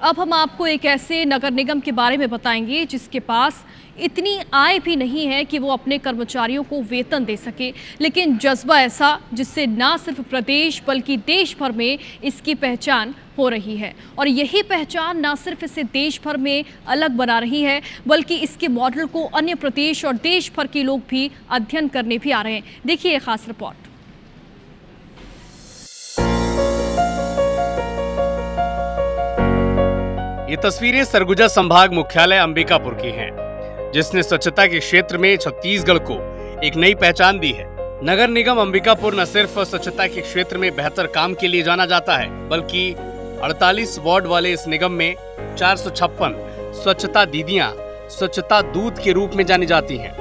अब हम आपको एक ऐसे नगर निगम के बारे में बताएंगे जिसके पास इतनी आय भी नहीं है कि वो अपने कर्मचारियों को वेतन दे सके, लेकिन जज्बा ऐसा जिससे ना सिर्फ प्रदेश बल्कि देश भर में इसकी पहचान हो रही है। और यही पहचान ना सिर्फ इसे देश भर में अलग बना रही है बल्कि इसके मॉडल को अन्य प्रदेश और देश भर के लोग भी अध्ययन करने भी आ रहे हैं। देखिए एक खास रिपोर्ट। ये तस्वीरें सरगुजा संभाग मुख्यालय अंबिकापुर की हैं, जिसने स्वच्छता के क्षेत्र में छत्तीसगढ़ को एक नई पहचान दी है। नगर निगम अंबिकापुर न सिर्फ स्वच्छता के क्षेत्र में बेहतर काम के लिए जाना जाता है, बल्कि 48 वार्ड वाले इस निगम में 456 स्वच्छता दीदियां स्वच्छता दूत के रूप में जानी जाती हैं।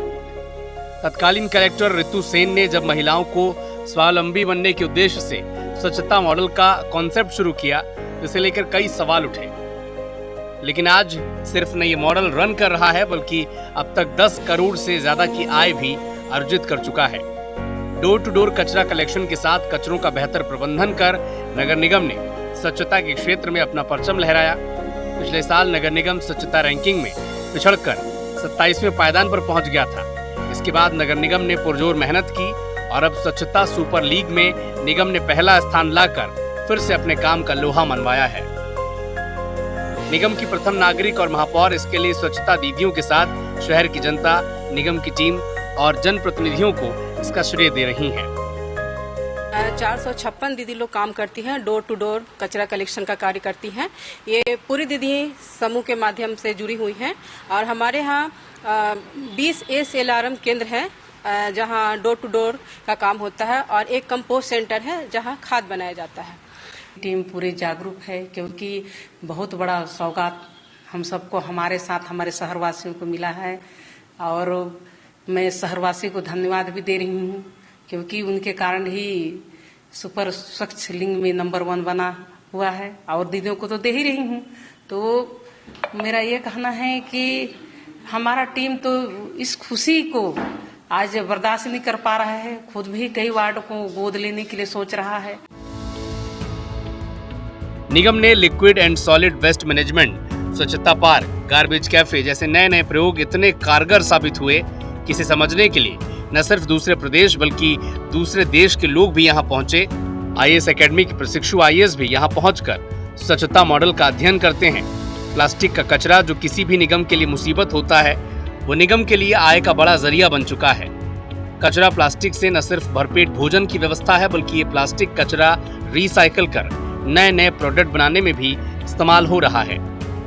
तत्कालीन कलेक्टर ऋतु सेन ने जब महिलाओं को स्वावलंबी बनने के उद्देश्य से स्वच्छता मॉडल का कॉन्सेप्ट शुरू किया, जिसे लेकर कई सवाल उठे। लेकिन आज सिर्फ न ये मॉडल रन कर रहा है, बल्कि अब तक 10 करोड़ से ज्यादा की आय भी अर्जित कर चुका है। डोर टू डोर कचरा कलेक्शन के साथ कचरों का बेहतर प्रबंधन कर नगर निगम ने स्वच्छता के क्षेत्र में अपना परचम लहराया। पिछले साल नगर निगम स्वच्छता रैंकिंग में पिछड़कर 27वें पायदान पर पहुंच गया था। इसके बाद नगर निगम ने पुरजोर मेहनत की और अब स्वच्छता सुपर लीग में निगम ने पहला स्थान लाकर फिर से अपने काम का लोहा मनवाया है। निगम की प्रथम नागरिक और महापौर इसके लिए स्वच्छता दीदियों के साथ शहर की जनता, निगम की टीम और जनप्रतिनिधियों को इसका श्रेय दे रही हैं। 456 दीदी लोग काम करती हैं, डोर टू डोर कचरा कलेक्शन का कार्य करती हैं। ये पूरी दीदी समूह के माध्यम से जुड़ी हुई हैं और हमारे यहाँ 20 SLRM केंद्र है जहाँ डोर टू डोर का काम होता है और एक कंपोस्ट सेंटर है जहाँ खाद बनाया जाता है। टीम पूरी जागरूक है क्योंकि बहुत बड़ा सौगात हम सबको हमारे साथ हमारे शहरवासियों को मिला है और मैं शहरवासी को धन्यवाद भी दे रही हूँ क्योंकि उनके कारण ही सुपर स्वच्छ लिंग में नंबर 1 बना हुआ है और दीदियों को तो दे ही रही हूँ। तो मेरा ये कहना है कि हमारा टीम तो इस खुशी को आज बर्दाश्त नहीं कर पा रहा है, खुद भी कई वार्ड को गोद लेने के लिए सोच रहा है। निगम ने liquid and solid waste management, स्वच्छता पार्क, गार्बेज कैफे जैसे नए नए प्रयोग इतने कारगर साबित हुए कि इसे समझने के लिए न सिर्फ दूसरे प्रदेश बल्कि दूसरे देश के लोग भी यहाँ पहुँचे। IAS एकेडमी के प्रशिक्षु IAS भी यहाँ पहुँचकर स्वच्छता मॉडल का अध्ययन करते हैं। प्लास्टिक का कचरा जो किसी भी निगम के लिए मुसीबत होता है, वो निगम के लिए आय का बड़ा जरिया बन चुका है। कचरा प्लास्टिक से न सिर्फ भरपेट भोजन की व्यवस्था है, बल्कि ये प्लास्टिक कचरा रिसाइकल कर नए नए प्रोडक्ट बनाने में भी इस्तेमाल हो रहा है।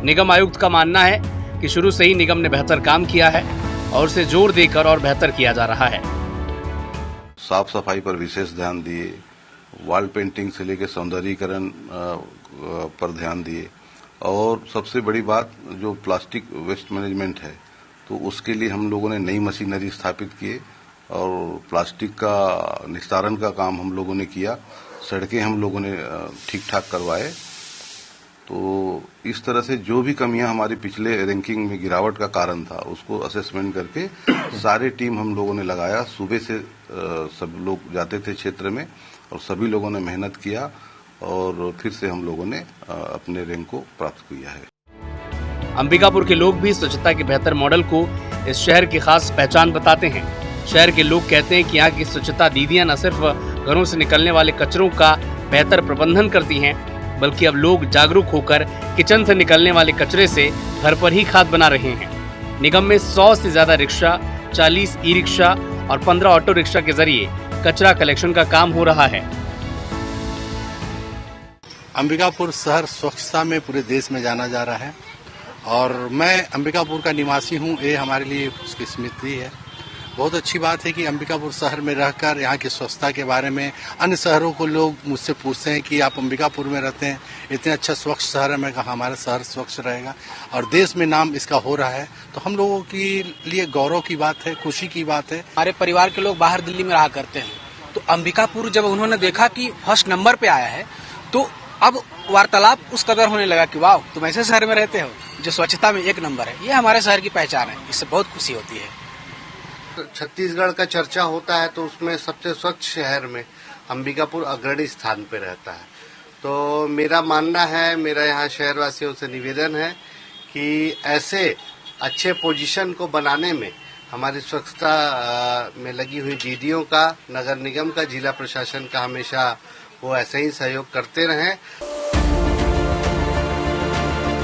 निगम आयुक्त का मानना है कि शुरू से ही निगम ने बेहतर काम किया है और उसे जोर देकर और बेहतर किया जा रहा है। साफ सफाई पर विशेष ध्यान दिए, वॉल पेंटिंग से लेकर सौंदर्यीकरण पर ध्यान दिए और सबसे बड़ी बात जो प्लास्टिक वेस्ट मैनेजमेंट है, तो उसके लिए हम लोगों ने नई मशीनरी स्थापित किए और प्लास्टिक का निस्तारण का काम हम लोगों ने किया। सड़कें हम लोगों ने ठीक ठाक करवाए। तो इस तरह से जो भी कमियां हमारी पिछले रैंकिंग में गिरावट का कारण था, उसको असेसमेंट करके सारे टीम हम लोगों ने लगाया। सुबह से सब लोग जाते थे क्षेत्र में और सभी लोगों ने मेहनत किया और फिर से हम लोगों ने अपने रैंक को प्राप्त किया है। अंबिकापुर के लोग भी स्वच्छता के बेहतर मॉडल को इस शहर की खास पहचान बताते हैं। शहर के लोग कहते हैं कि यहाँ की स्वच्छता दीदियां न सिर्फ घरों से निकलने वाले कचरों का बेहतर प्रबंधन करती हैं, बल्कि अब लोग जागरूक होकर किचन से निकलने वाले कचरे से घर पर ही खाद बना रहे हैं। निगम में 100 से ज्यादा रिक्शा, 40 ई-रिक्शा और 15 ऑटो रिक्शा के जरिए कचरा कलेक्शन का काम हो रहा है। अंबिकापुर शहर स्वच्छता में पूरे देश में जाना जा रहा है और मैं अंबिकापुर का निवासी हूँ, ये हमारे लिए उसकी स्मृति है। बहुत अच्छी बात है कि अंबिकापुर शहर में रहकर यहाँ की स्वच्छता के बारे में अन्य शहरों को लोग मुझसे पूछते हैं कि आप अंबिकापुर में रहते हैं, इतने अच्छा स्वच्छ शहर है। मैं कहा हमारा शहर स्वच्छ रहेगा और देश में नाम इसका हो रहा है, तो हम लोगों के लिए गौरव की बात है, खुशी की बात है। हमारे परिवार के लोग बाहर दिल्ली में रहा करते हैं, तो अंबिकापुर जब उन्होंने देखा कि फर्स्ट नंबर पे आया है, तो अब वार्तालाप उस कदर होने लगा कि वाह, तुम ऐसे शहर में रहते हो जो स्वच्छता में 1 नंबर है। ये हमारे शहर की पहचान है, इससे बहुत खुशी होती है। छत्तीसगढ़ का चर्चा होता है तो उसमें सबसे स्वच्छ शहर में अंबिकापुर अग्रणी स्थान पे रहता है तो मेरा मानना है, मेरा यहाँ शहरवासियों से निवेदन है कि ऐसे अच्छे पोजीशन को बनाने में हमारी स्वच्छता में लगी हुई दीदियों का, नगर निगम का, जिला प्रशासन का हमेशा वो ऐसे ही सहयोग करते रहें।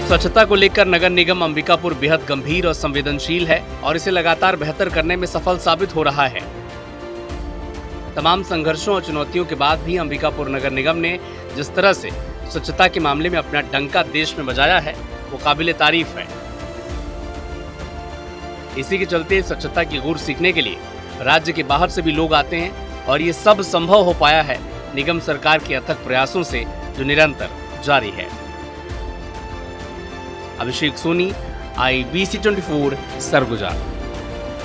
स्वच्छता को लेकर नगर निगम अंबिकापुर बेहद गंभीर और संवेदनशील है और इसे लगातार बेहतर करने में सफल साबित हो रहा है। तमाम संघर्षों और चुनौतियों के बाद भी अंबिकापुर नगर निगम ने जिस तरह से स्वच्छता के मामले में अपना डंका देश में बजाया है, वो काबिले तारीफ है। इसी के चलते स्वच्छता की गुर सीखने के लिए राज्य के बाहर से भी लोग आते हैं और ये सब संभव हो पाया है निगम सरकार के अथक प्रयासों से, जो निरंतर जारी है। अभिषेक सोनी, IBC 24 सरगुजा।